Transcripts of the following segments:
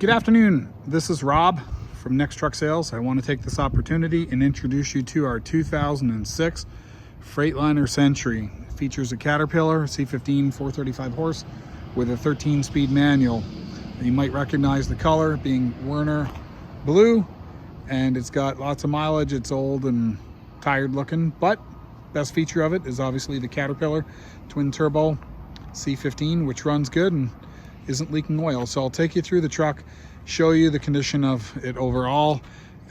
Good afternoon, this is Rob from Next Truck Sales. I want to take this opportunity and introduce you to our 2006 Freightliner Century. It features a Caterpillar C15 435 horse with a 13-speed manual. You might recognize the color being Werner blue, and it's got lots of mileage. It's old and tired looking, but best feature of it is obviously the Caterpillar twin turbo C15, which runs good and isn't leaking oil. So I'll take you through the truck, show you the condition of it overall,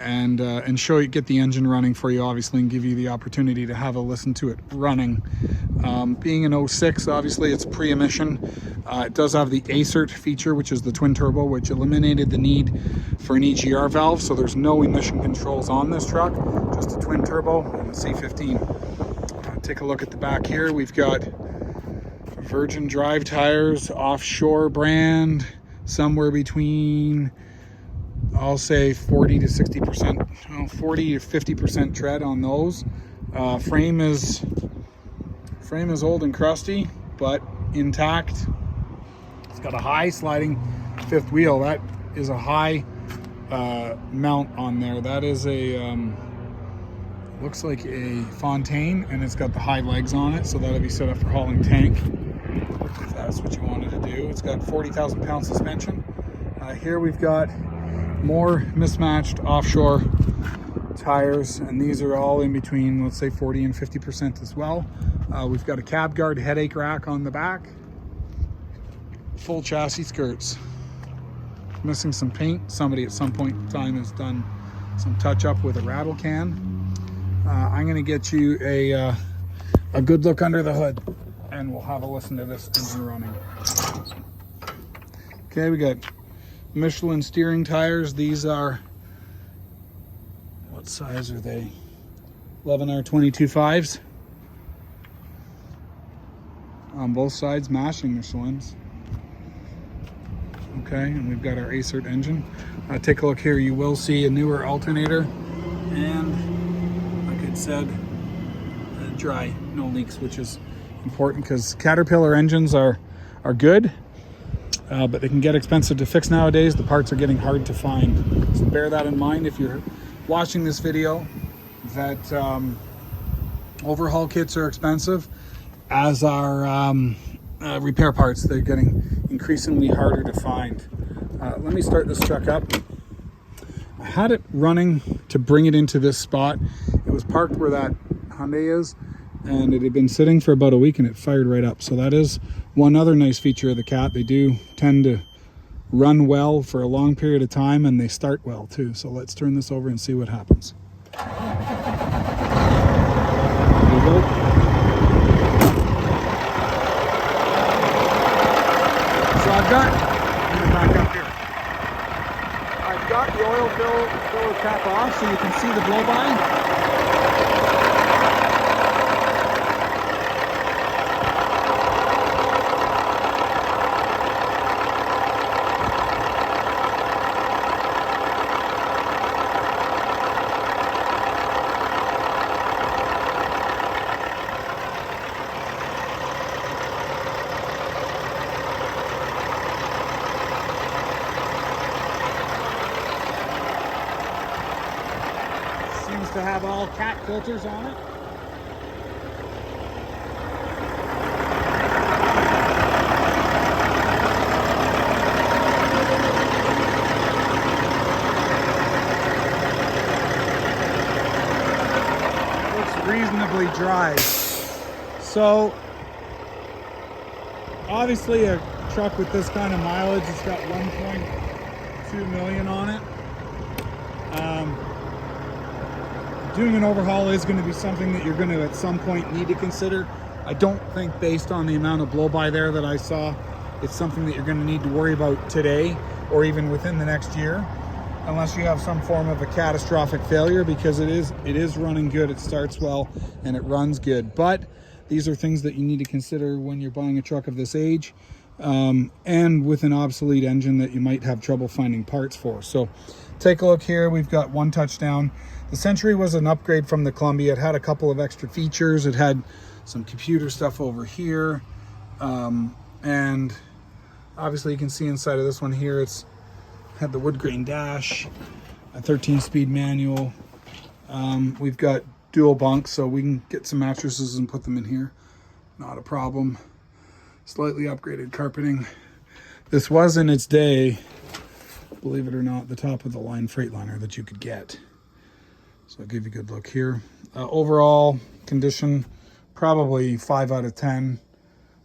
and show you, get the engine running for you obviously, and give you the opportunity to have a listen to it running. Being an 06, obviously it's pre-emission. It does have the ACERT feature, which is the twin turbo, which eliminated the need for an EGR valve, so there's no emission controls on this truck, just a twin turbo and a C15. Take a look at the back here. We've got Virgin drive tires, offshore brand, somewhere between, I'll say 40 to 60%, 40 to 50% tread on those. Frame is old and crusty, but intact. It's got a high sliding fifth wheel. That is a high mount on there. That is a looks like a Fontaine, and it's got the high legs on it, so that'll be set up for hauling tank if that's what you wanted to do. It's got 40,000 pound suspension. Here we've got more mismatched offshore tires, and these are all in between, let's say 40 and 50% as well. We've got a cab guard headache rack on the back, full chassis skirts. Missing some paint. Somebody at some point in time has done some touch up with a rattle can. I'm going to get you a good look under the hood, and we'll have a listen to this engine running. Okay, we got Michelin steering tires. These are, what size are they? 11R22.5s on both sides, mashing Michelins. Okay, and we've got our ACERT engine. Take a look here. You will see a newer alternator, and like I said, dry, no leaks, which is important because Caterpillar engines are good, but they can get expensive to fix nowadays. The parts are getting hard to find, so bear that in mind if you're watching this video, that overhaul kits are expensive, as are repair parts. They're getting increasingly harder to find. Let me start this truck up. I had it running to bring it into this spot. It was parked where that Hyundai is, and it had been sitting for about a week, and it fired right up. So that is one other nice feature of the Cat. They do tend to run well for a long period of time, and they start well too. So let's turn this over and see what happens. There we go. So I've got the oil filler cap off, so you can see the blow-by. Seems to have all cat filters on it. Looks reasonably dry. So obviously a truck with this kind of mileage, it's got 1.2 million on it. Doing an overhaul is going to be something that you're going to at some point need to consider. I don't think, based on the amount of blow-by there that I saw, it's something that you're going to need to worry about today or even within the next year, unless you have some form of a catastrophic failure, because it is running good. It starts well and it runs good. But these are things that you need to consider when you're buying a truck of this age, and with an obsolete engine that you might have trouble finding parts for. So take a look here. We've got one touchdown. The Century was an upgrade from the Columbia. It had a couple of extra features. It had some computer stuff over here, and obviously you can see inside of this one here, it's had the wood grain dash, a 13-speed manual. We've got dual bunks, so we can get some mattresses and put them in here. Not a problem. Slightly upgraded carpeting. This was in its day, believe it or not, the top of the line Freightliner that you could get. So I'll give you a good look here. Overall condition, probably 5 out of 10.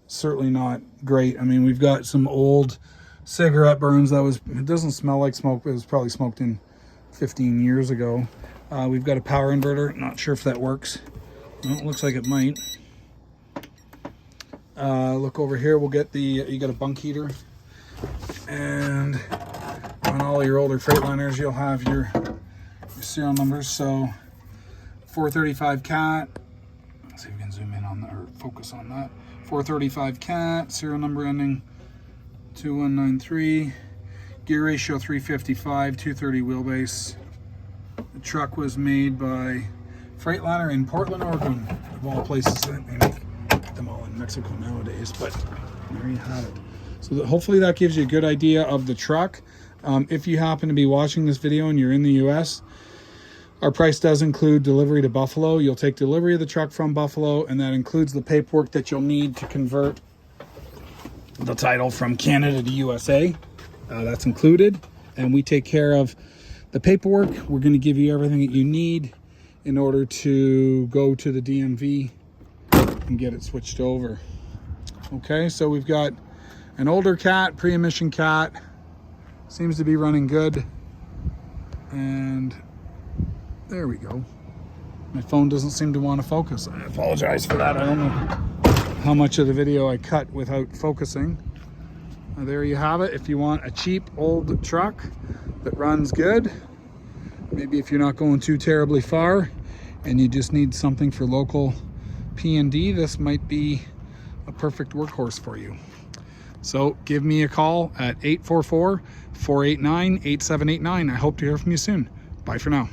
Certainly not great. I mean, we've got some old cigarette burns it doesn't smell like smoke, but it was probably smoked in 15 years ago. We've got a power inverter. Not sure if that works. Well, it looks like it might. Look over here, we'll get you got a bunk heater. And on all your older Freightliners, you'll have your serial numbers. So 435 cat. Let's see if we can zoom in on that or focus on that. 435 cat, serial number ending 2193. Gear ratio 355, 230 wheelbase. The truck was made by Freightliner in Portland, Oregon, of all places. They make them all in Mexico nowadays, but there you have it. So hopefully that gives you a good idea of the truck. If you happen to be watching this video and you're in the US, our price does include delivery to Buffalo. You'll take delivery of the truck from Buffalo, and that includes the paperwork that you'll need to convert the title from Canada to USA. That's included, and we take care of the paperwork. We're going to give you everything that you need in order to go to the DMV and get it switched over. Okay, so we've got an older cat, pre-emission cat, seems to be running good, and there we go. My phone doesn't seem to want to focus. I apologize for that. I don't know how much of the video I cut without focusing. There you have it. If you want a cheap old truck that runs good, maybe if you're not going too terribly far and you just need something for local P&D, this might be a perfect workhorse for you. So give me a call at 844-489-8789. I hope to hear from you soon. Bye for now.